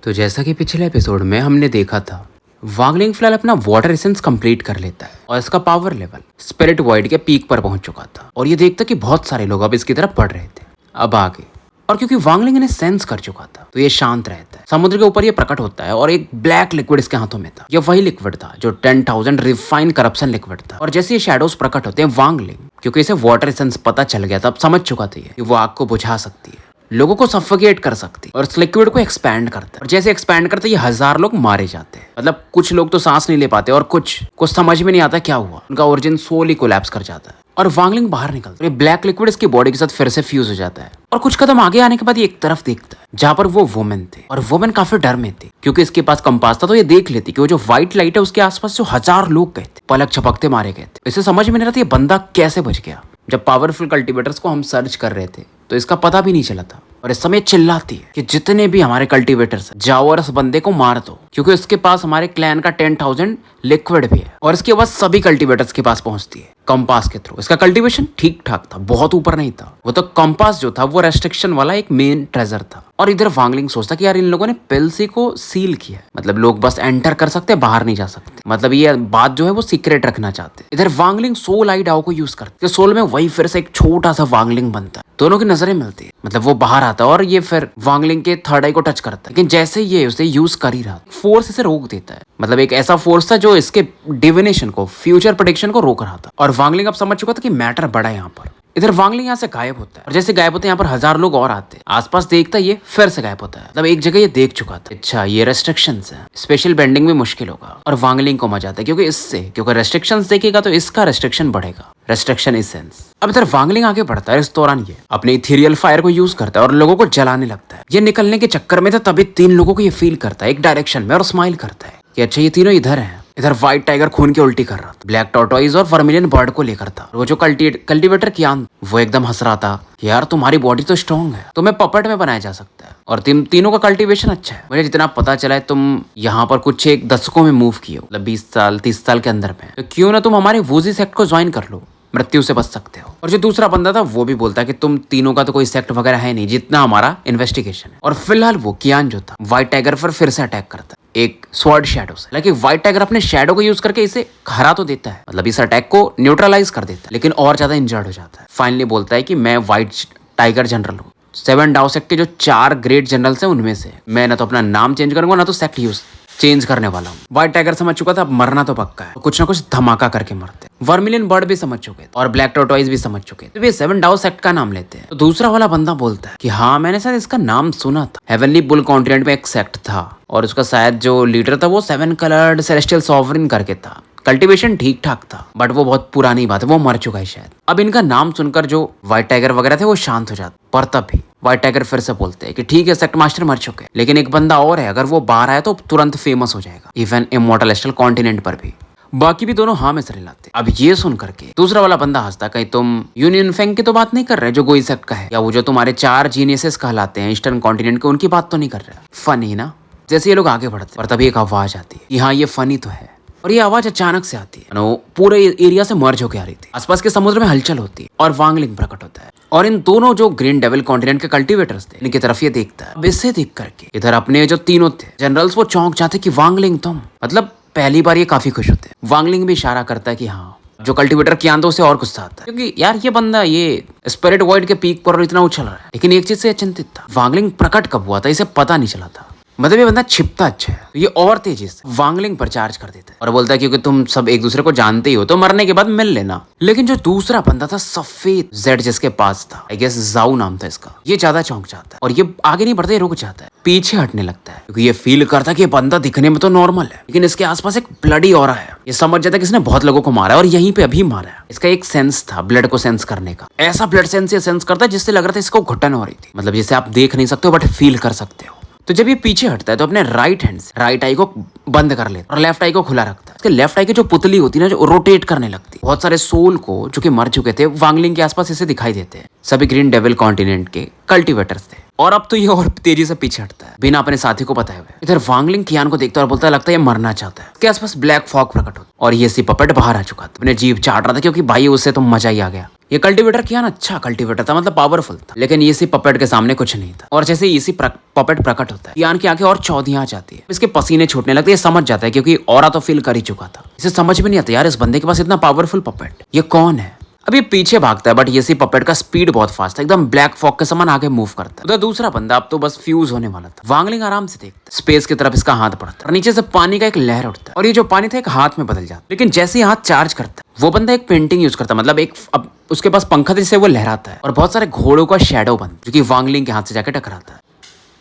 तो जैसा कि पिछले एपिसोड में हमने देखा था, वांगलिंग फिलहाल अपना वाटर एसेंस कंप्लीट कर लेता है और इसका पावर लेवल स्पिरिट वॉइड के पीक पर पहुंच चुका था और ये देखता कि बहुत सारे लोग अब इसकी तरफ बढ़ रहे थे। अब आगे और क्योंकि वांगलिंग इन्हें सेंस कर चुका था तो ये शांत रहता है। समुद्र के ऊपर ये प्रकट होता है और एक ब्लैक लिक्विड इसके हाथों में था। ये वही लिक्विड था जो 10,000 रिफाइंड करप्शन लिक्विड था। और जैसे ये शैडोज प्रकट होते हैं, वांगलिंग क्योंकि इसे वाटर एसेंस पता चल गया था, अब समझ चुका था कि वो आग को बुझा सकती है, लोगों को सफोकेट कर सकती है और इस लिक्विड को एक्सपैंड करता है। और जैसे एक्सपैंड करता है, ये 1000 लोग मारे जाते हैं। मतलब कुछ लोग तो सांस नहीं ले पाते और कुछ समझ में नहीं आता क्या हुआ, उनका ओरिजिन सोल ही कोलैप्स कर जाता है और वांगलिंग बाहर निकलता है। ब्लैक लिक्विड इसकी बॉडी के साथ फिर से फ्यूज हो जाता है और कुछ कदम आगे आने के बाद ये एक तरफ देखता है जहाँ पर वो वुमेन थे और वुमेन काफी डर में थी क्योंकि इसके पास कंपास था। तो ये देख लेती कि वो जो व्हाइट लाइट है उसके आसपास जो 1000 लोग गए थे, पलक झपकते मारे गए थे। इसे समझ में नहीं रहा था ये बंदा कैसे बच गया। जब पावरफुल कल्टीवेटर्स को हम सर्च कर रहे थे तो इसका पता भी नहीं चला था और इस समय चिल्लाती है कि जितने भी हमारे कल्टीवेटर्स हैं, जाओ और उस बंदे को मार दो क्योंकि उसके पास हमारे क्लैन का 10,000 लिक्विड भी है। और इसके बाद सभी कल्टीवेटर्स के पास पहुंचती है कंपास के थ्रू। इसका कल्टीवेशन ठीक ठाक था, बहुत ऊपर नहीं था। वो तो कंपास जो था वो रेस्ट्रिक्शन वाला एक मेन ट्रेजर था। और इधर वांगलिंग सोचता कि यार इन लोगों ने पेल्सी को सील किया है, मतलब लोग बस एंटर कर सकते हैं, बाहर नहीं जा सकते। मतलब ये बात जो है वो सीक्रेट रखना चाहते। इधर वांगलिंग सोल आई डाओ को यूज करते, सोल में वही फिर से एक छोटा सा वांगलिंग बनता है। दोनों की नजरें मिलती है, मतलब वो बाहर आता है और ये फिर वांगलिंग के थर्ड आई को टच करता है। लेकिन जैसे ये उसे यूज कर ही रहा, फोर्स इसे रोक देता है। मतलब एक ऐसा फोर्स था जो इसके डिविनेशन को, फ्यूचर प्रेडिक्शन को रोक रहा था। और वांगलिंग अब समझ चुका था कि मैटर बड़ा है यहाँ पर। इधर वांगलिंग यहाँ से गायब होता है और जैसे गायब होते हैं यहाँ पर 1000 लोग और आते हैं। आसपास देखता ये फिर से गायब होता है। मतलब एक जगह ये देख चुका था, अच्छा ये रेस्ट्रिक्शंस है, स्पेशल बेंडिंग भी मुश्किल होगा। और वांगलिंग को मजा आता है क्योंकि रेस्ट्रिक्शंस देखेगा तो इसका रेस्ट्रिक्शन बढ़ेगा, रेस्ट्रिक्शन एसेंस। अब इधर वांगलिंग आगे बढ़ता है। इस दौरान ये अपने इथेरियल फायर को यूज करता है और लोगों को जलाने लगता है। ये निकलने के चक्कर में था तभी 3 लोगों को ये फील करता है एक डायरेक्शन में और स्माइल करता है कि अच्छा ये तीनों इधर हैं। इधर व्हाइट टाइगर खून की उल्टी कर रहा था, ब्लैक टॉर्टोइज और वर्मिलियन बर्ड को लेकर था। वो जो कल्टीवेटर कियान वो एकदम हंस रहा था, यार तुम्हारी बॉडी तो स्ट्रॉन्ग है, तुम्हें पपेट में बनाया जा सकता है और तीनों का कल्टीवेशन अच्छा है। मुझे जितना पता चला है तुम यहाँ पर कुछ एक दशकों में मूव किए हो, मतलब 20 साल 30 साल के अंदर में, तो क्यों ना तुम हमारे वूजी सेक्ट को ज्वाइन कर लो, मृत्यु से बच सकते हो। और जो दूसरा बंदा था वो भी बोलता है कि तुम तीनों का तो कोई सेक्ट वगैरह है नहीं जितना हमारा इन्वेस्टिगेशन है। और फिलहाल वो कियान जो था व्हाइट टाइगर पर फिर से अटैक करता है एक स्वॉर्ड शैडो से। लेकिन व्हाइट टाइगर अपने शैडो को यूज करके इसे हरा तो देता है, मतलब इस अटैक को न्यूट्रलाइज कर देता है, लेकिन और ज्यादा इंजर्ड हो जाता है। फाइनली बोलता है कि मैं व्हाइट टाइगर जनरल हूँ, 7 डाओ सेक्ट के जो 4 ग्रेट जनरल्स हैं उनमें से मैं ना तो अपना नाम चेंज करूंगा ना तो सेक्ट यूज चेंज करने वाला हूँ। व्हाइट टाइगर समझ चुका था अब मरना तो पक्का है, कुछ ना कुछ धमाका करके मरते। वर्मिलियन बर्ड भी समझ चुके थे और ब्लैक टॉर्टोइज भी समझ चुके थे। तो ये 7 डाओ सेक्ट का नाम लेते हैं। तो दूसरा वाला बंदा बोलता है कि हाँ मैंने शायद इसका नाम सुना था, हेवनली बुल कॉन्टिनेंट में एक सेक्ट था और उसका शायद जो लीडर था वो 7 कलर्ड सेलेस्टियल सॉवरिन करके था। कल्टीवेशन ठीक ठाक था बट वो बहुत पुरानी बात है, वो मर चुका है शायद। अब इनका नाम सुनकर जो व्हाइट टाइगर वगैरह थे वो शांत हो जाते, पर तब भी व्हाइट टाइगर फिर से बोलते हैं कि ठीक है सेक्ट मास्टर मर चुके हैं, लेकिन एक बंदा और है, अगर वो बाहर आया तो तुरंत फेमस हो जाएगा, इवन इमॉर्टल एस्ट्रल कॉन्टिनेंट पर भी। बाकी भी दोनों हाँ में सर हिलाते। अब ये सुन करके दूसरा वाला बंदा हंसता, कहीं तुम यूनियन फेंग की तो बात नहीं कर रहे जो गोई सेक्ट का है, या वो जो तुम्हारे 4 जीनियसेस कहलाते हैं ईस्टर्न कॉन्टिनेंट के, उनकी बात तो नहीं कर रहे। फनी ना। जैसे ये लोग आगे बढ़ते और तभी एक आवाज आती है कि हाँ ये फनी तो है। और ये आवाज अचानक से आती है, पूरे एरिया से मर्ज होकर आ रही थी। आसपास के समुद्र में हलचल होती है और वांगलिंग प्रकट होता है और इन दोनों जो ग्रीन डेविल कॉन्टिनेंट के कल्टीवेटर्स थे इनकी तरफ ये देखता है। अब इसे देख करके इधर अपने जो तीनों थे जनरल्स वो चौंक जाते कि वांगलिंग तुम, मतलब पहली बार ये काफी खुश होते हैं। वांगलिंग भी इशारा करता है कि हाँ, जो कल्टीवेटर कियान था उसे और गुस्सा आता है क्योंकि यार ये बंदा ये स्पिरिट वॉइड के पीक पर इतना उछल रहा है। लेकिन एक चीज से चिंतित था, वांगलिंग प्रकट कब हुआ था इसे पता नहीं चला था। मतलब ये बंदा छिपता अच्छा है, तो ये और तेजी से वांगलिंग पर चार्ज कर देता है और बोलता है क्योंकि तुम सब एक दूसरे को जानते ही हो तो मरने के बाद मिल लेना। लेकिन जो दूसरा बंदा था सफेद जेड जिसके पास था, आई गेस जाऊ नाम था इसका, ये ज्यादा चौंक जाता है और ये आगे नहीं बढ़ता, ये रुक जाता है, पीछे हटने लगता है क्योंकि ये फील करता है कि ये बंदा दिखने में तो नॉर्मल है लेकिन इसके आसपास एक ब्लडी ऑरा है। ये समझ जाता है कि इसने बहुत लोगों को मारा है और यहीं पे अभी मारा है। इसका एक सेंस था ब्लड को सेंस करने का, ऐसा ब्लड सेंस ये सेंस करता है जिससे लग रहा था इसको घुटन हो रही थी, मतलब जिसे आप देख नहीं सकते हो बट फील कर सकते हो। तो जब ये पीछे हटता है तो अपने राइट हैंड से राइट आई को बंद कर लेता है और लेफ्ट आई को खुला रखता है। इसके लेफ्ट आई की जो पुतली होती है ना, जो रोटेट करने लगती है, बहुत सारे सोल को जो कि मर चुके थे वांगलिंग के आसपास इसे दिखाई देते हैं। सभी ग्रीन डेविल कॉन्टिनेंट के कल्टीवेटर्स थे और अब तो ये और तेजी से पीछे हटता है बिना अपने साथी को बताए हुए। इधर वांगलिंग कियान को देखता है और बोलता है लगता है ये मरना चाहता है। इसके आसपास ब्लैक फॉग प्रकट होता और ये सी पपेट बाहर आ चुका था, अपने जीभ चाट रहा था क्योंकि भाई उससे तो मजा ही आ गया। ये कल्टीवेटर कियान अच्छा कल्टीवेटर था, मतलब पावरफुल था, लेकिन इसी पपेट के सामने कुछ नहीं था। और जैसे इसी पपेट प्रकट होता है, कियान की आंखें और चौधियां आ जाती है, इसके पसीने छूटने लगते, ये समझ जाता है क्योंकि ऑरा तो फील कर ही चुका था। इसे समझ में नहीं आता यार इस बंदे के पास इतना पावरफुल पपेट, ये कौन है। अब ये पीछे भागता है, बट ये पपेट का स्पीड बहुत फास्ट है, एकदम ब्लैक फॉग के समान आगे मूव करता है। उधर दूसरा बंदा अब तो बस फ्यूज होने वाला था। वांगलिंग आराम से देखता है, स्पेस की तरफ इसका हाथ बढ़ता है और नीचे से पानी का एक लहर उठता है और ये जो पानी था एक हाथ में बदल जाता है। लेकिन जैसे ही हाथ चार्ज करता है, वो बंदा एक पेंटिंग यूज करता है, मतलब एक अब उसके पास पंखा था जिससे वो लहराता है और बहुत सारे घोड़ों का शेडो बन जो कि वांगलिंग के हाथ से जाके टकराता है।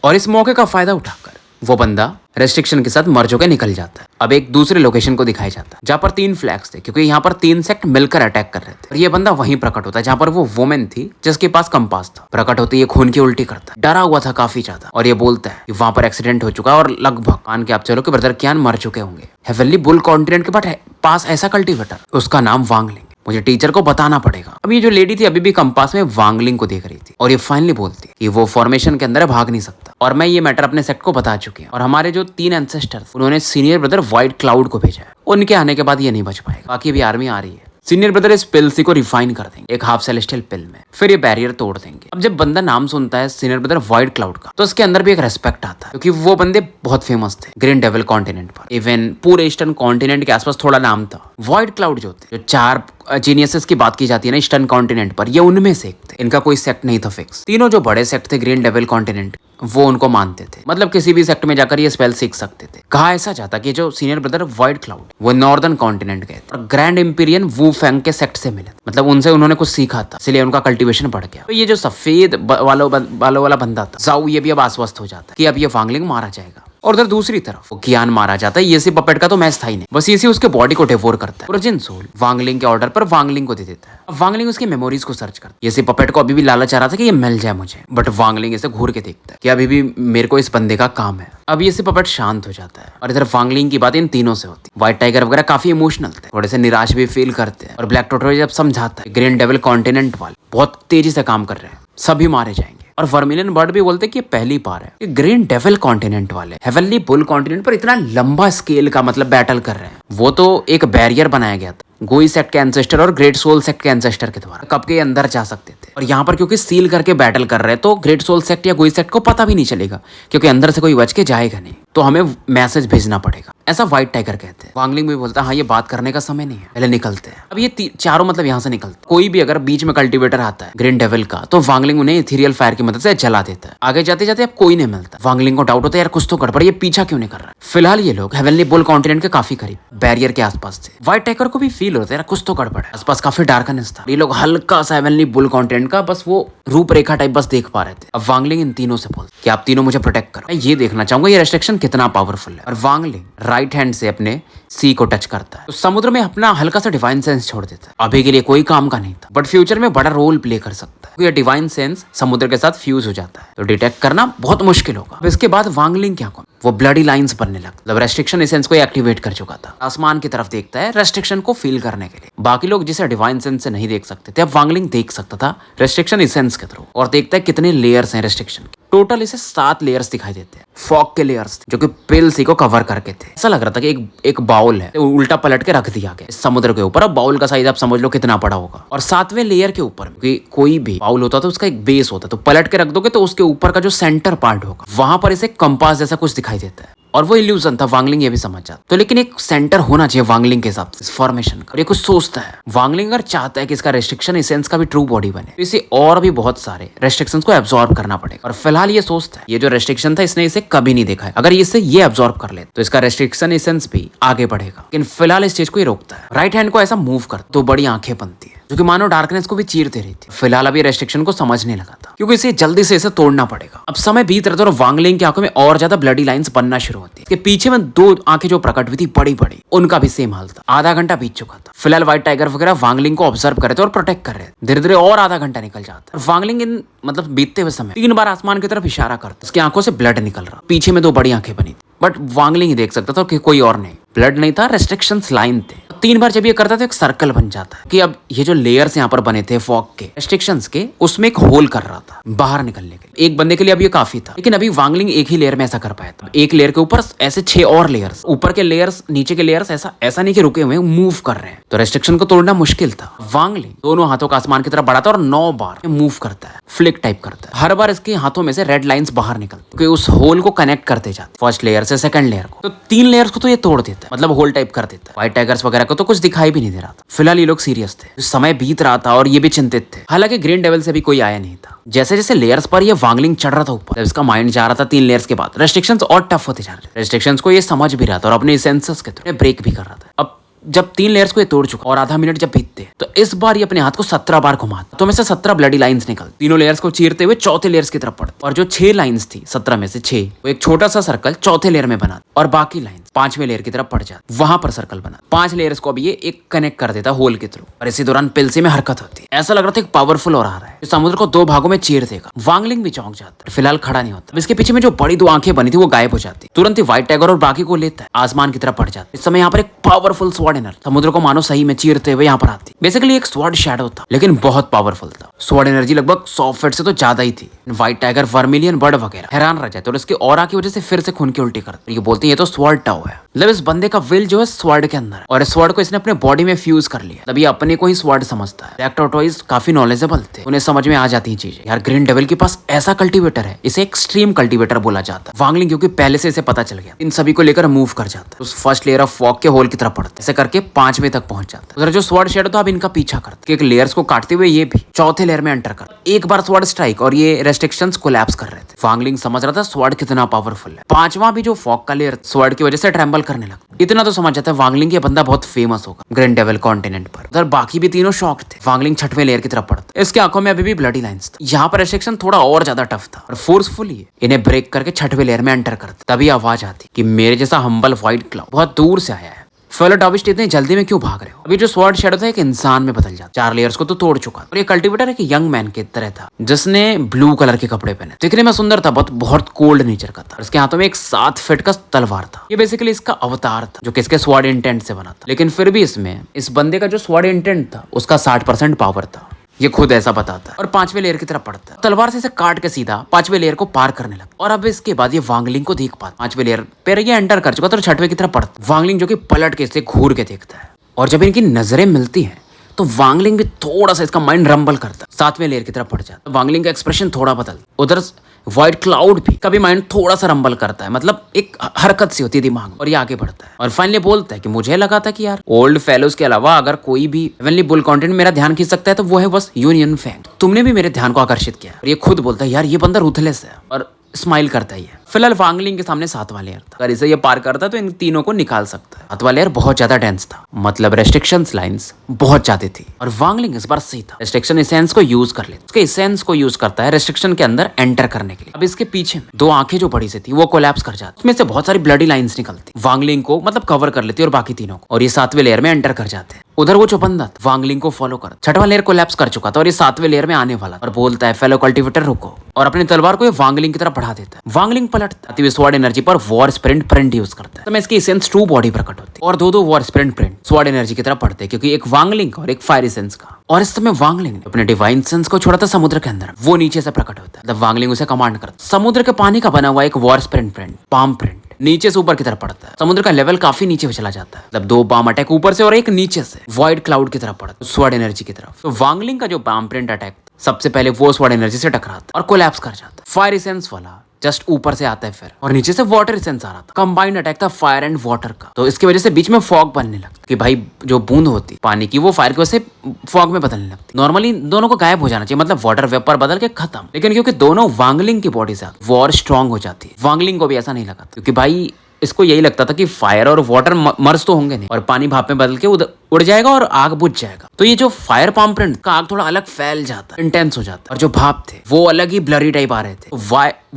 और इस मौके का फायदा उठाकर वो बंदा रेस्ट्रिक्शन के साथ मर्ज होकर निकल जाता है। अब एक दूसरे लोकेशन को दिखाया जाता है जहां पर 3 फ्लैग्स थे, क्योंकि यहाँ पर 3 सेक्ट मिलकर अटैक कर रहे थे। और ये बंदा वहीं प्रकट होता है जहां पर वो वुमेन थी जिसके पास कंपास था। प्रकट होते ही खून की उल्टी करता है, डरा हुआ था काफी ज्यादा, और ये बोलता है कि वहां पर एक्सीडेंट हो चुका है और लगभग मान के आप चलो कि ब्रदर कियान मर चुके होंगे। हेवनली बुल कॉन्टिनेंट के पास ऐसा कल्टीवेटर, उसका नाम वांगलिंग, मुझे टीचर को बताना पड़ेगा। अब ये जो लेडी थी अभी भी कंपास में वांगलिंग को देख रही थी और ये फाइनली बोलती है कि वो फॉर्मेशन के अंदर भाग नहीं सकता और मैं ये मैटर अपने सेक्ट को बता चुकी हूँ। और हमारे जो 3 एंसेस्टर उन्होंने सीनियर ब्रदर व्हाइट क्लाउड को भेजा है, उनके आने के बाद ये नहीं बच पाएगा। बाकी भी आर्मी आ रही है। सीनियर ब्रदर इस पिल सी को रिफाइन कर देंगे एक हाफ सेलेस्टियल पिल में, फिर ये बैरियर तोड़ देंगे। अब जब बंदा नाम सुनता है सीनियर ब्रदर व्हाइट क्लाउड का, तो उसके अंदर भी एक रेस्पेक्ट आता है, क्योंकि वो बंदे बहुत फेमस थे ग्रीन डेविल कॉन्टिनेंट पर। इवन पूरे ईस्टर्न कॉन्टिनेंट के आसपास थोड़ा नाम था। व्हाइट क्लाउड जो थे, जो 4 जीनियसेस की बात की जाती है ना ईस्टर्न कॉन्टिनेंट पर, ये उनमें से एक थे। इनका कोई सेक्ट नहीं था फिक्स। तीनों जो बड़े सेक्ट थे ग्रीन डेविल कॉन्टिनेंट, वो उनको मानते थे, मतलब किसी भी सेक्ट में जाकर ये स्पेल सीख सकते थे। कहा ऐसा जाता कि जो सीनियर ब्रदर व्हाइट क्लाउड वो नॉर्दर्न कॉन्टिनेंट गए थे और ग्रैंड इंपीरियन वू फेंग के सेक्ट से मिले, मतलब उनसे उन्होंने कुछ सीखा था, इसलिए उनका कल्टीवेशन बढ़ गया। तो ये जो सफेद बालों वाला बंदा था जाऊ, ये भी अब आश्वस्त हो जाता है कि अब ये वांगलिंग मारा जाएगा। और उधर दूसरी तरफ वो कियान मारा जाता है। ये सी पपेट का तो मैच था ही नहीं, बस ये सी उसके बॉडी को डिवोर करता है। ओरिजिन सोल वांगलिंग के ऑर्डर पर वांगलिंग को दे देता है। अब वांगलिंग उसकी मेमोरीज को सर्च करता है। ये सी पपेट को अभी भी लालच आ रहा था कि ये मिल जाए मुझे, बट वांगलिंग इसे घूर के देखता है कि अभी भी मेरे को इस बंदे का काम है। अब ये सी पपेट शांत हो जाता है और इधर वांगलिंग की बात इन तीनों से होती है। व्हाइट टाइगर वगैरह काफी इमोशनल थे, थोड़े से निराश भी फील करते हैं। और ब्लैक टोटो जब समझाता है ग्रीन डेविल कॉन्टिनेंट वाले बहुत तेजी से काम कर रहे हैं, सभी मारे जाएंगे। और वर्मिलियन बर्ड भी बोलते हैं कि ये पहली बार है कि ग्रीन डेविल कॉन्टिनेंट वाले हेवनली बुल कॉन्टिनेंट पर इतना लंबा स्केल का मतलब बैटल कर रहे हैं। वो तो एक बैरियर बनाया गया था गोई सेक्ट के एंसेस्टर और ग्रेट सोल सेक्ट के एंसेस्टर के द्वारा, कब के अंदर जा सकते थे। और यहाँ पर क्योंकि सील करके बैटल कर रहे हैं, तो ग्रेट सोल सेक्ट या गोई सेक्ट को पता भी नहीं चलेगा, क्योंकि अंदर से कोई बच के जाएगा नहीं, तो हमें मैसेज भेजना पड़ेगा, ऐसा व्हाइट टाइगर कहते हैं। वांगलिंग भी बोलता है हाँ ये बात करने का समय नहीं है, पहले निकलते हैं। अब ये चारों मतलब यहाँ से निकलते, कोई भी अगर बीच में कल्टीवेटर आता है ग्रीन डेविल का, तो वांगलिंग उन्हें इथेरियल फायर की मदद से जला देता है। आगे जाते जाते अब कोई नहीं मिलता। वांगलिंग को डाउट होता है यार कुछ तो गड़बड़, ये पीछा क्यों नहीं कर रहा। फिलहाल ये लोग हेवनली बुल कॉन्टिनेंट के काफी करीब बैरियर के आसपास थे। व्हाइट टाइगर को भी फील होता है यार कुछ तो गड़बड़ है, आसपास काफी डार्कनेस था। ये लोग हल्का सा हेवनली बुल कॉन्टिनेंट का बस वो रूपरेखा टाइप बस देख पा रहे थे। अब वांगलिंग इन तीनों से बोलते कि आप तीनों मुझे प्रोटेक्ट करो, मैं ये देखना चाहूंगा ये रेस्ट्रिक्शन कितना पावरफुल है। और वांगलिंग राइट हैंड से अपने सी को टच करता है, तो समुद्र में अपना हल्का सा डिवाइन सेंस छोड़ देता है। अभी के लिए कोई काम का नहीं था, बट फ्यूचर में बड़ा रोल प्ले कर सकता है। ये डिवाइन सेंस समुद्र के साथ फ्यूज हो जाता है, तो डिटेक्ट करना बहुत मुश्किल होगा। अब इसके बाद वांगलिंग क्या को वो ब्लडी लाइंस बनने लगा, मतलब रेस्ट्रिक्शन एसेंस को एक्टिवेट कर चुका था। आसमान की तरफ देखता है रेस्ट्रिक्शन को फील करने के लिए। बाकी लोग जिसे डिवाइन सेंस से नहीं देख सकते थे, अब वांगलिंग देख सकता था रेस्ट्रिक्शन एसेंस के थ्रू, और देखता है कितने लेयर्स हैं रेस्ट्रिक्शन के। टोटल इसे 7 लेयर्स दिखाई देते हैं, फॉग के लेयर्स जो कि पिल सी को कवर करके थे। ऐसा लग रहा था कि एक बाउल है, उल्टा पलट के रख दिया गया समुद्र के ऊपर। अब बाउल का साइज आप समझ लो कितना बड़ा होगा। और 7वें लेयर के ऊपर कोई भी बाउल होता तो उसका एक बेस होता, तो पलट के रख दोगे तो उसके ऊपर का जो सेंटर पार्ट होगा वहां पर इसे कंपास जैसा कुछ दिखाई देता है। और वो इल्यूजन था, वांगलिंग ये भी समझ जाता। तो लेकिन एक सेंटर होना चाहिए वांगलिंग के हिसाब से फॉर्मेशन का, और ये कुछ सोचता है। वांगलिंग अगर चाहता है कि इसका रेस्ट्रिक्शन एसेंस का भी ट्रू बॉडी बने, तो इसे और भी बहुत सारे रेस्ट्रिक्शंस को एब्जॉर्ब करना पड़ेगा। और फिलहाल ये सोचता है ये जो रेस्ट्रिक्शन था इसने इसे कभी नहीं देखा है, अगर इसे ये एब्जॉर्ब कर ले तो इसका रेस्ट्रिक्शन एसेंस भी आगे बढ़ेगा। लेकिन फिलहाल इस चीज को ये रोकता है। राइट हैंड को ऐसा मूव कर तो बड़ी आंखें बनती है जो कि मानो डार्कनेस को भी चीरते रहती है। फिलहाल अभी रेस्ट्रिक्शन को समझने लगा था, क्योंकि इसे जल्दी से इसे तोड़ना पड़ेगा। अब समय बीत रहा था और वांगलिंग की आंखों में और ज्यादा ब्लडी लाइंस बनना शुरू होती है। इसके पीछे में 2 आंखें जो प्रकट हुई थी बड़ी बड़ी, उनका भी सेम हाल था। आधा घंटा बीत चुका था। फिलहाल व्हाइट टाइगर वगैरह वांगलिंग को ऑब्जर्व कर रहे थे और प्रोटेक्ट कर रहे थे। धीरे धीरे और आधा घंटा निकल जाता है। वांगलिंग इन मतलब बीतते हुए समय 3 बार आसमान की तरफ इशारा करता। उसकी आंखों से ब्लड निकल रहा, पीछे में 2 बड़ी आंखें बनी, बट वांगलिंग ही देख सकता था कि कोई और नहीं। ब्लड नहीं था, रेस्ट्रिक्शंस लाइन थे। और 3 बार जब ये करता है तो एक सर्कल बन जाता है कि अब ये जो लेयर्स यहाँ पर बने थे फॉग के रेस्ट्रिक्शंस के, उसमें एक होल कर रहा था बाहर निकलने के लिए। एक बंदे के लिए अब ये काफी था, लेकिन अभी वांगलिंग एक ही लेयर में ऐसा कर पाया था। एक लेयर के ऊपर ऐसे 6 और लेयर्स, ऊपर के लेयर्स नीचे के लेयर्स ऐसा नहीं कि रुके हुए मूव कर रहे हैं, तो रेस्ट्रिक्शन को तोड़ना मुश्किल था। वांगलिंग दोनों हाथों का आसमान की तरफ बढ़ाता है और 9 बार मूव करता है, फ्लिक टाइप करता है। हर बार इसके हाथों में से रेड लाइंस बाहर निकलती, क्योंकि उस होल को कनेक्ट करते जाते फर्स्ट लेयर से सेकंड लेयर को। तो 3 लेयर्स को तो ये तोड़ देता है, मतलब होल टाइप कर देता है। व्हाइट टाइगर्स वगैरह को तो कुछ दिखाई भी नहीं दे रहा था। फिलहाल ये लोग सीरियस थे, समय बीत रहा था और ये भी चिंतित थे। हालांकि ग्रीन डेविल से भी कोई आया नहीं था। जैसे जैसे लेयर्स पर ये वांगलिंग चढ़ रहा था ऊपर, जब इसका माइंड जा रहा था 3 लेयर्स के बाद, रेस्ट्रिक्शंस और टफ होते जा रहे थे। रेस्ट्रिक्शंस को ये समझ भी रहा था और अपने सेंसर्स के थ्रू ब्रेक भी कर रहा था। अब जब 3 लेयर्स को ये तोड़ चुका और आधा मिनट जब बीतते, तो इस बार ये अपने हाथ को 17 बार घुमाता, तो में से 17 ब्लडी लाइंस निकल तीनों लेयर्स को चीरते हुए चौथे लेयर्स की तरफ पड़ते। और जो 6 लाइंस थी 17 में से 6, वो एक छोटा सा सर्कल चौथे लेयर में बना और बाकी लाइंस 5वें लेयर की तरफ पड़ जाती, वहां पर सर्कल बना। 5 लेयर्स को अब ये एक कनेक्ट कर देता होल के थ्रू, और इसी दौरान पिलसी में हरकत होती है। ऐसा लग रहा था एक पावरफुल और आ रहा है जो समुद्र को 2 भागों में चीर देगा। वांगलिंग भी चौंक जाता है, फिलहाल खड़ा नहीं होता। इसके पीछे में जो बड़ी 2 आंखें बनी थी वो गायब हो जाती, तुरंत ही व्हाइट टाइगर और बाकी को लेता है, आसमान की तरफ पड़ जाता। इस समय यहाँ पर एक पावरफुल स्वॉर्ड एनर्जी समुद्र को मानो सही में चीरते हुए यहाँ पर आती। बेसिकली एक स्वॉर्ड शैडो था, लेकिन बहुत पावरफुल था। स्वॉर्ड एनर्जी लगभग 100 फीट से तो ज्यादा ही थी। व्हाइट टाइगर, वर्मिलियन बर्ड वगैरह हैरान रह जाते और इसके ऑरा की वजह से फिर से खून की उल्टी करते। ये बोलते हैं ये तो स्वॉर्ड टाओ है, मतलब इस बंदे का विल जो है स्वॉर्ड के अंदर है, और इस स्वॉर्ड को इसने अपने बॉडी में फ्यूज कर लिया। तभी अपने को ही स्वॉर्ड समझता है। ब्लैक टॉर्टोइज काफी नॉलेजेबल थे, उन्हें समझ में आ जाती है चीजें। यार ग्रीन डेविल के पास ऐसा कल्टीवेटर है, इसे एक्सट्रीम कल्टीवेटर बोला जाता है। वांगलिंग क्योंकि पहले से इसे पता चल गया, इन सभी को लेकर मूव कर जाता है। उस फर्स्ट लेयर ऑफ फॉग के होल की तरफ पड़ता है, ऐसे करके 5वें तक पहुंच जाता है। उधर जो स्वॉर्ड शैडो था अब इनका पीछा करता, एक लेयर्स को काटते हुए ये भी चौथे लेयर में एंटर कर। एक बार स्वॉर्ड स्ट्राइक और ये रेस्ट्रिक्शंस कोलैप्स कर रहे थे। वांगलिंग समझ रहा था स्वॉर्ड कितना पावरफुल है। 5वां भी जो फॉग का लेयर स्वॉर्ड की वजह से ट्रेम्बल करने लगता। इतना तो समझ जाता है वांगलिंग ये बंदा बहुत फेमस होगा ग्रीन डेविल कॉन्टिनेंट पर। उधर बाकी भी तीनों शॉक थे। वांगलिंग 6वें लेयर की तरफ पड़ता, इसके आंखों में अभी भी ब्लडी लाइंस था। यहाँ पर रेस्ट्रिक्शन थोड़ा और ज्यादा टफ था और फोर्सफुली इन्हें ब्रेक करके 6वें लेयर में एंटर करता। तभी आवाज आती कि मेरे जैसा हम्बल व्हाइट क्लाउड बहुत दूर से आया है। फेलो डाविस्ट इतने जल्दी में क्यों भाग रहे हो? अभी जो स्वॉर्ड शैडो था एक इंसान में बदल जाता। 4 लेयर्स को तो तोड़ चुका और ये कल्टीवेटर एक यंग मैन की तरह था, जिसने ब्लू कलर के कपड़े पहने, दिखने में सुंदर था, बहुत कोल्ड नेचर का था। उसके हाथों में एक 7 फीट का तलवार था। ये बेसिकली इसका अवतार था जो किसके स्वॉर्ड इंटेंट से बना था, लेकिन फिर भी इसमें इस बंदे का जो स्वॉर्ड इंटेंट था उसका 60% पावर था। ये खुद ऐसा बताता है और 5वें लेयर की तरफ पड़ता है। तलवार से इसे काट के सीधा 5वें लेयर को पार करने लगता। और अब इसके बाद ये वांगलिंग को देख पाता। 5वें लेयर पर ये एंटर कर चुका था और 6वें की तरफ पड़ता। वांगलिंग जो कि पलट के इसे घूर के देखता है, और जब इनकी नजरें मिलती हैं तो वांगलिंग भी थोड़ा सा इसका माइंड रंबल करता है। 7वें लेयर की तरफ पड़ जाता। वांगलिंग का एक्सप्रेशन थोड़ा बदलता। उधर व्हाइट क्लाउड भी कभी माइंड थोड़ा सा रंबल करता है, मतलब एक हरकत सी होती है दिमाग में, और ये आगे बढ़ता है और फाइनली बोलता है कि मुझे लगा था कि यार ओल्ड फेलोज के अलावा अगर कोई भी हेवनली बुल कंटेंट मेरा ध्यान खींच सकता है तो वो है बस यूनियन फैंग। तुमने भी मेरे ध्यान को आकर्षित किया। और ये खुद बोलता है यार ये बंदा रूथलेस है, और स्माइल करता ही है। फिलहाल वांगलिंग के सामने 7वां लेयर था। अगर इसे ये पार करता तो इन तीनों को निकाल सकता है। 7वां लेयर बहुत ज्यादा डेंस था, मतलब रेस्ट्रिक्शंस लाइंस बहुत ज्यादा थी, और वांगलिंग इस बार सही था। रेस्ट्रिक्शन एसेंस को यूज कर लेता, उसके एसेंस को यूज करता है रेस्ट्रिक्शन के अंदर एंटर करने के लिए। अब इसके पीछे 2 आंखें जो बड़ी से थी वो कोलैप्स कर जाती, उसमें से बहुत सारी ब्लडी लाइंस निकलती, वांगलिंग को मतलब कवर कर लेती और बाकी तीनों को, और ये 7वें लेयर में एंटर कर जाते हैं। उधर वो जो बंदा था वांगलिंग को फॉलो कर 6वां लेयर कोलैप्स कर चुका था और ये 7वें लेयर में आने वाला, और बोलता है फेलो कल्टीवेटर रुको, और अपनी तलवार को ये वांगलिंग की तरफ बढ़ा देता है। वांगलिंग पलटता है, स्वॉर्ड एनर्जी पर वॉर स्प्रिंट प्रिंट यूज करता है। तो मैं इसकी एसेंस 2 बॉडी प्रकट होती है और 2 war sprint print sword energy की तरफ पड़ते हैं, क्योंकि एक वांगलिंग और एक फायर एसेंस का। और इस समय वांगलिंग ने अपने डिवाइन सेंस को छोड़ा था समुद्र के अंदर, वो नीचे से प्रकट होता है। तब वांगलिंग उसे कमांड करता है। समुद्र के पानी का बना हुआ एक war sprint print palm print नीचे से ऊपर की तरफ पड़ता है। समुद्र का लेवल काफी नीचे चला जाता है, मतलब 2 बाम अटैक ऊपर से और एक नीचे से व्हाइट क्लाउड की तरफ पड़ता है, स्वॉर्ड एनर्जी की तरफ। तो वांगलिंग का जो बाम प्रिंट अटैक सबसे पहले वो स्वॉर्ड एनर्जी से टकराता और कोलैप्स कर जाता है। फायर एसेंस वाला जस्ट ऊपर से आता है फिर, और नीचे से वाटर एसेंस आ रहा था। कंबाइंड अटैक था फायर एंड वाटर का, तो इसकी वजह से बीच में फॉग बनने लगता कि भाई जो बूंद होती पानी की वो फायर की वजह से फॉग में बदलने लगती। नॉर्मली दोनों को गायब हो जाना चाहिए, मतलब वाटर वेपर बदल के खत्म, लेकिन क्योंकि दोनों वांगलिंग की बॉडी से वॉर स्ट्रांग हो जाती है। वांगलिंग को भी ऐसा नहीं लगा, क्योंकि भाई इसको यही लगता था कि फायर और वाटर मर्ज तो होंगे नहीं, और पानी भाप में बदल के उड़ जाएगा और आग बुझ जाएगा। तो ये जो फायर पाम प्रिंट का आग थोड़ा अलग फैल जाता, इंटेंस हो जाता, और जो भाप थे वो अलग ही ब्लरी टाइप आ रहे थे।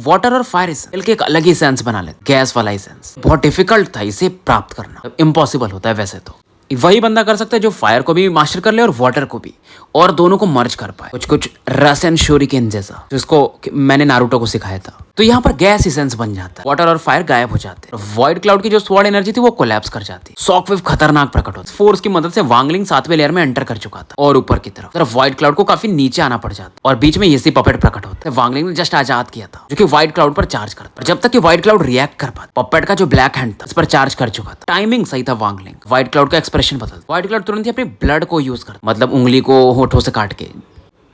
वाटर और फायर मिलकर एक अलग ही सेंस बना लेते, गैस वाला ही सेंस। बहुत डिफिकल्ट था इसे प्राप्त करना, इम्पॉसिबल होता है वैसे तो। वही बंदा कर सकता है जो फायर को भी मास्टर कर ले और वाटर को भी, और दोनों को मर्ज कर पाए। कुछ रस एंड शोरिकेन जैसा, जिसको मैंने नारुतो को सिखाया था। तो यहाँ पर गैस इसेंस बन जाता है, वाटर और फायर गायब हो जाते हैं। वॉइड क्लाउड की जो स्वॉर्ड एनर्जी थी वो कोलैप्स कर जाती है। शॉकवेव खतरनाक प्रकट होता है। फोर्स की मदद से वांगलिंग 7वें लेयर में एंटर कर चुका था और ऊपर की तरफ व्हाइट क्लाउड को काफी नीचे आना पड़ जाता और बीच में येसी पपेट प्रकट होता है। वांगलिंग ने जस्ट आजाद किया था जो कि व्हाइट क्लाउड पर चार्ज करता है। जब तक कि व्हाइट क्लाउड रिएक्ट कर पाता, पपेट का जो ब्लैक हैंड था इस पर चार्ज कर चुका था। टाइमिंग सही था वांगलिंग। व्हाइट क्लाउड का एक्सप्रेशन बदल, व्हाइट क्लाउड तुरंत ही अपनी ब्लड को यूज करता, मतलब उंगली को होठों से काट के,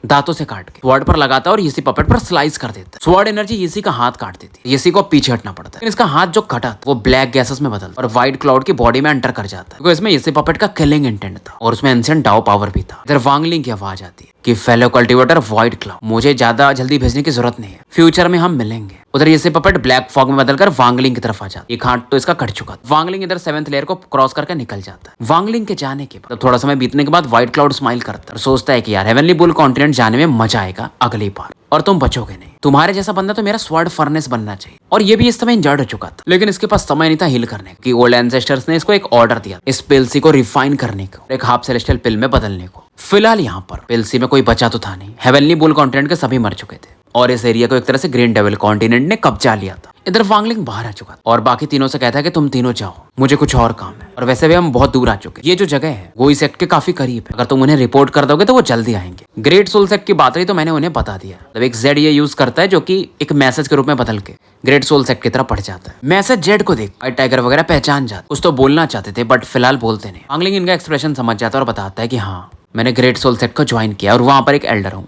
दांतों से काट के स्वॉर्ड पर लगाता और येसी पपेट पर स्लाइस कर देता। स्वॉर्ड एनर्जी येसी का हाथ काट देती, येसी को पीछे हटना पड़ता है। लेकिन इसका हाथ जो कटा वो ब्लैक गैसेस में बदलता और व्हाइट क्लाउड की बॉडी में एंटर कर जाता है, क्योंकि इसमें येसी पपेट का किलिंग इंटेंट था और उसमें एंशिएंट डाओ पावर भी था। इधर वांगलिंग की आवाज आती है कि फेलो कल्टीवेटर व्हाइट क्लाउड, मुझे ज्यादा जल्दी भेजने की जरूरत नहीं है, फ्यूचर में हम मिलेंगे। उधर येसी पपेट ब्लैक फॉग में बदलकर वांगलिंग की तरफ आ जाता है। एक हाथ तो इसका कट चुका था। वांगलिंग इधर 7th लेयर को क्रॉस करके निकल जाता है। वांगलिंग के जाने के बाद थोड़ा समय बीतने के बाद व्हाइट क्लाउड स्माइल करता है और सोचता है कि यार हेवनली बुल कॉन्टिनेंट जाने में मजा आएगा अगली बार, और तुम बचोगे नहीं। तुम्हारे जैसा बंदा तो मेरा स्वॉर्ड फर्नेस बनना चाहिए। और ये भी इस समय इंजर्ड हो चुका था, लेकिन इसके पास समय नहीं था हील करने की। ओल्ड एंसेस्टर्स ने इसको एक ऑर्डर दिया इस पिलसी को रिफाइन करने को, एक हाफ सेलेस्टियल पिल में बदलने को। फिलहाल यहाँ पर पिलसी में कोई बचा तो था नहीं। हेवनली बुल कॉन्टिनेंट के सभी मर चुके थे और इस एरिया को एक तरह से ग्रीन डेविल कॉन्टिनेंट ने कब्जा लिया था। इधर वांगलिंग बाहर आ चुका और बाकी तीनों से कहता है कि तुम तीनों जाओ, मुझे कुछ और काम है। और वैसे भी हम बहुत दूर आ चुके हैं। ये जो जगह है वो इस सेक्ट के काफी करीब है, अगर तुम उन्हें रिपोर्ट कर दोगे तो वो जल्दी आएंगे। ग्रेट सोल सेक्ट की बात रही तो मैंने उन्हें बता दिया। मतलब एक जेड ये यूज करता है जो कि एक मैसेज के रूप में बदल के ग्रेट सोल सेक्ट की तरफ पड़ जाता है। मैसेज जेड को देख टाइगर वगैरह पहचान जाते, कुछ तो बोलना चाहते थे बट फिलहाल बोलते नहीं। वांगलिंग इनका एक्सप्रेशन समझ जाता है और बताता है कि हाँ मैंने ग्रेट सोल सेक्ट को ज्वाइन किया और वहां पर एक एल्डर हूँ,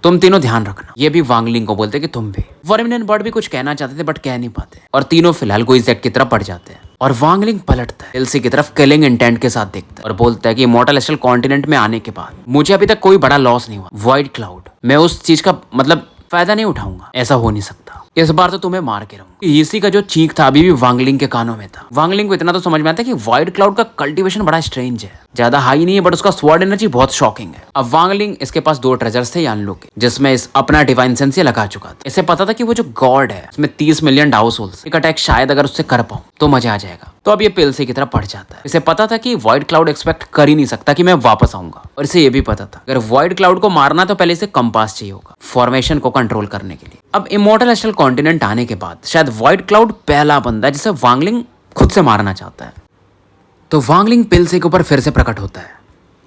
तुम तीनों ध्यान रखना। ये भी वांगलिंग को बोलते कि तुम भी। वर्मिनियन बर्ड भी कुछ कहना चाहते थे बट कह नहीं पाते और तीनों फिलहाल कोई सेक्ट की तरफ पड़ जाते हैं। और वांगलिंग पलटता है, पिलसी की तरफ किलिंग इंटेंट के साथ देखता है और बोलता है कि इमॉर्टल एस्ट्रल कॉन्टिनेंट में आने के बाद मुझे अभी तक कोई बड़ा लॉस नहीं हुआ। व्हाइट क्लाउड, मैं उस चीज का मतलब फायदा नहीं उठाऊंगा, ऐसा हो नहीं सकता। इस बार तो तुम्हें मार के रहूंगा। येसी का जो चीख था अभी भी वांगलिंग के कानों में था। वांगलिंग को इतना तो समझ में आता है कि व्हाइट क्लाउड का कल्टीवेशन बड़ा स्ट्रेंज है, ज्यादा हाई नहीं है बट उसका स्वॉर्ड एनर्जी बहुत शॉकिंग है। अब वांगलिंग इसके पास 2 ट्रेजर्स थे यानलो के, जिसमें इस अपना डिवाइन सेंस ये लगा चुका था। इसे पता था कि वो जो गॉड है उसमें 30 मिलियन डाउ सोल्स, एक अटैक शायद अगर उससे कर पाऊं तो मजा आ जाएगा। तो अब ये पिलसी की तरफ पड़ जाता है। इसे पता था कि व्हाइट क्लाउड एक्सपेक्ट कर ही नहीं सकता कि मैं वापस आऊंगा, और इसे ये भी पता था अगर व्हाइट क्लाउड को मारना तो पहले इसे कंपास चाहिए होगा फॉर्मेशन को कंट्रोल करने के लिए। अब इमॉर्टल एस्ट्रल कॉन्टिनेंट आने के बाद शायद व्हाइट क्लाउड पहला बंदा है जिसे वांगलिंग खुद से मारना चाहता है। तो वांगलिंग पिलसी के ऊपर फिर से प्रकट होता है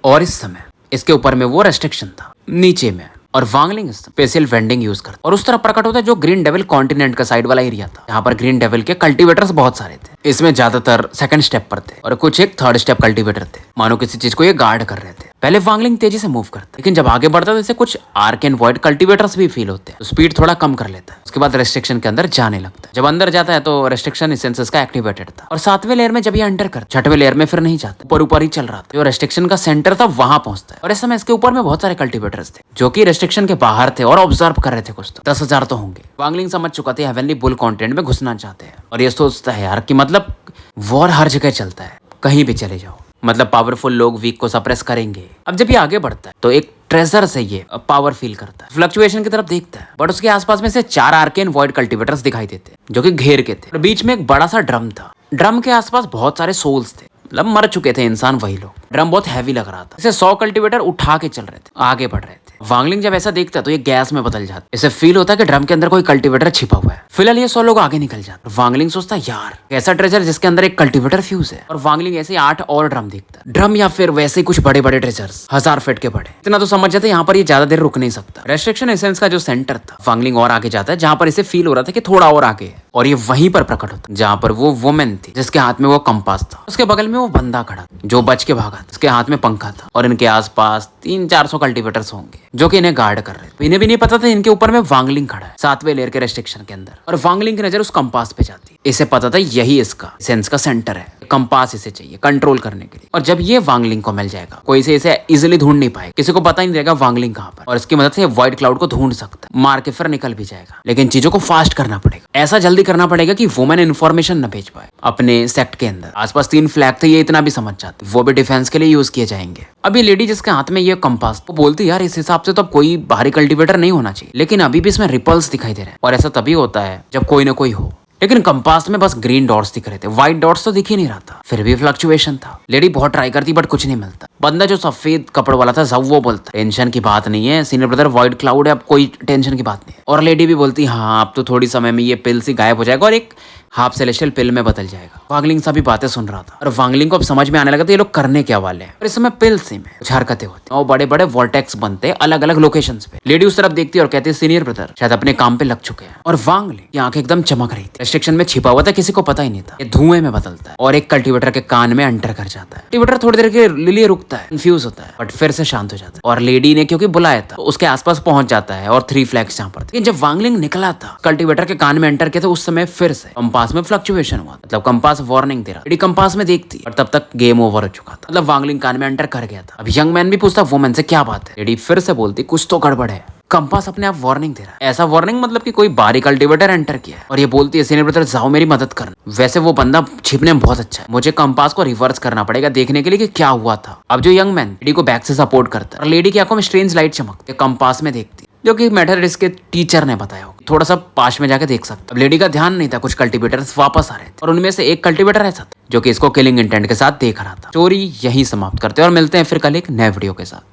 और इस समय इसके ऊपर में वो रेस्ट्रिक्शन था नीचे में, और वांगलिंग स्पेशल वेंडिंग यूज करता और उस तरफ प्रकट होता है जो ग्रीन डेविल कॉन्टिनेंट का साइड वाला एरिया था, जहाँ पर ग्रीन डेविल के कल्टीवेटर्स बहुत सारे थे। इसमें ज्यादातर 2nd स्टेप पर थे और कुछ एक 3rd स्टेप कल्टीवेटर थे, मानो किसी चीज को ये गार्ड कर रहे थे। पहले वांगलिंग तेजी से मूव करता, लेकिन जब आगे बढ़ता तो इसे कुछ आर्क एंड वॉइड कल्टीवेटर्स भी फील होते हैं, तो स्पीड थोड़ा कम कर लेता है। उसके बाद रेस्ट्रिक्शन के अंदर जाने लगता है। जब अंदर जाता है तो रेस्ट्रिक्शन इसेंसेस का एक्टिवेटेड था और 7वें लेयर में जब ये एंटर कर 6वें लेयर में फिर नहीं जाता, ऊपर ही चल रहा था। जो रेस्ट्रिक्शन का सेंटर था वहां पहुंचता है और इस समय इसके ऊपर में बहुत सारे कल्टीवेटर्स थे जो कि रेस्ट्रिक्शन के बाहर थे और ऑब्जर्व कर रहे थे। कुछ तो 10,000 तो होंगे। वांगलिंग समझ चुका था हेवनली बुल कॉन्टिनेंट में घुसना चाहते हैं और ये सोचता है यार कि मतलब वॉर हर जगह चलता है, कहीं भी चले जाओ, मतलब पावरफुल लोग वीक को सप्रेस करेंगे। अब जब ये आगे बढ़ता है तो एक ट्रेजर से ये पावर फील करता है, फ्लक्चुएशन की तरफ देखता है बट उसके आसपास में से 4 आर्केन वॉइड कल्टीवेटर्स दिखाई देते हैं जो कि घेर के थे और बीच में एक बड़ा सा ड्रम था। ड्रम के आसपास बहुत सारे सोल्स थे, मतलब मर चुके थे इंसान वही लोग। ड्रम बहुत हैवी लग रहा था, इसे 100 कल्टीवेटर उठा के चल रहे थे, आगे बढ़ रहे थे। वांगलिंग जब ऐसा देखता है तो ये गैस में बदल जाता है। इसे फील होता है कि ड्रम के अंदर कोई कल्टीवेटर छिपा हुआ है। फिलहाल ये 100 लोग आगे निकल जाते हैं। वांगलिंग सोचता है यार ऐसा ट्रेजर जिसके अंदर एक कल्टीवेटर फ्यूज है, और वांगलिंग ऐसे 8 और ड्रम देखता है। ड्रम या फिर वैसे ही कुछ बड़े बड़े ट्रेजर्स 1000 फीट के बड़े। इतना तो समझ जाते यहाँ पर ये ज्यादा देर रुक नहीं सकता। रेस्ट्रिक्शन एसेंस का जो सेंटर था, वांगलिंग और आगे जाता है जहां पर इसे फील हो रहा था कि थोड़ा और आगे है, और ये वहीं पर प्रकट होता है जहां पर वो वुमेन थी जिसके हाथ में वो कंपास था। उसके बगल में वो बंदा खड़ा जो बच के भागा था, उसके हाथ में पंखा था और इनके आसपास 300-400 कल्टीवेटर्स होंगे जो कि इन्हें गार्ड कर रहे थे। इन्हें भी नहीं पता था इनके ऊपर में वांगलिंग खड़ा है 7वें लेयर के रेस्ट्रिक्शन के अंदर, और वांगलिंग की नजर उस कंपास पे जाती है। इसे पता था यही इसका सेंस का सेंटर है, कंपास इसे चाहिए कंट्रोल करने के लिए। और जब ये वांगलिंग को मिल जाएगा कोई इसे इजिली ढूंढ नहीं पाएगा, किसी को पता ही नहीं रहेगा वांगलिंग कहाँ पर, और इसकी मदद से व्हाइट क्लाउड को ढूंढ सकता है, मार के फिर निकल भी जाएगा। लेकिन चीजों को फास्ट करना पड़ेगा, ऐसा जल्दी करना पड़ेगा कि वुमेन इन्फॉर्मेशन न भेज पाए अपने सेक्ट के अंदर। आसपास 3 फ्लैग थे, ये इतना भी समझ जाते, वो भी डिफेंस के लिए यूज किए जाएंगे। अब ये लेडी जिसके हाथ में ये कंपास, वो बोलती यार इस हिसाब से तो अब कोई बाहरी कल्टीवेटर नहीं होना चाहिए, लेकिन अभी भी इसमें रिपल्स दिखाई दे रहे हैं, और ऐसा तभी होता है जब कोई ना कोई हो। लेकिन कंपास में बस ग्रीन डॉट्स दिख रहे थे, व्हाइट डॉट्स तो दिख ही नहीं रहा था। फिर भी फ्लक्चुएशन था। लेडी बहुत ट्राई करती बट कुछ नहीं मिलता। बंदा जो सफेद कपड़ वाला था सब वो बोलता टेंशन की बात नहीं है सीनियर ब्रदर, व्हाइट क्लाउड है, अब कोई टेंशन की बात नहीं है। और लेडी भी बोलती हाँ अब तो थोड़ी समय में ये पिल सी गायब हो जाएगा और एक हाफ सेलेस्टियल पिल में बदल जाएगा। वांगलिंग सभी बातें सुन रहा था और वांगलिंग को अब समझ में आने लगा था ये लोग करने क्या वाले हैं। और इस समय पिल सी में कुछ हरकतें होती और बड़े बड़े वॉर्टेक्स बनते अलग अलग लोकेशंस पे। लेडी उस तरफ देखती और कहती है सीनियर ब्रदर शायद अपने काम पे लग चुके हैं। और वांगलिंग की आंखें एकदम चमक रही थी। रेस्ट्रिक्शन में छिपा हुआ था, किसी को पता ही नहीं था। ये धुएं में बदलता है और एक कल्टीवेटर के कान में एंटर कर जाता है। कल्टीवेटर थोड़ी देर के लिए रुकता है, कंफ्यूज होता है बट फिर से शांत हो जाता है। और लेडी ने क्योंकि बुलाया था तो उसके आसपास पहुंच जाता है और 3 फ्लैग्स जहां पर थे। जब वांगलिंग निकला था कल्टीवेटर के कान में एंटर किया तो उस समय फिर से कंपास में फ्लक्चुएशन हुआ, मतलब कंपास वार्निंग दे रहा। लेडी कंपास में देखती और तब तक गेम ओवर हो चुका था, मतलब वांगलिंग कान में एंटर कर गया था। अब यंग मैन भी पूछता वुमन से क्या बात है। लेडी फिर से बोलती कुछ तो गड़बड़ है। कंपास अपने आप वार्निंग दे रहा है, ऐसा वार्निंग मतलब कि कोई बाहरी कल्टीवेटर एंटर किया है। और ये बोलती है सीनियर ब्रदर जाओ मेरी मदद करना। वैसे वो बंदा छिपने में बहुत अच्छा है, मुझे कंपास को रिवर्स करना पड़ेगा देखने के लिए कि क्या हुआ था। अब जो यंग मैन लेडी को बैक से सपोर्ट करता है और लेडी की आंखों में स्ट्रेंज लाइट चमकती, कंपास में देखती जो कि मैथमेटिक्स के टीचर ने बताया होगा। थोड़ा सा पास में जाके देख सकते। अब लेडी का ध्यान नहीं था, कुछ कल्टीवेटर्स वापस आ रहे थे और उनमें से एक कल्टीवेटर ऐसा था जो कि इसको किलिंग इंटेंट के साथ देख रहा था। स्टोरी यहीं समाप्त करते हैं और मिलते हैं फिर कल एक नए वीडियो के साथ।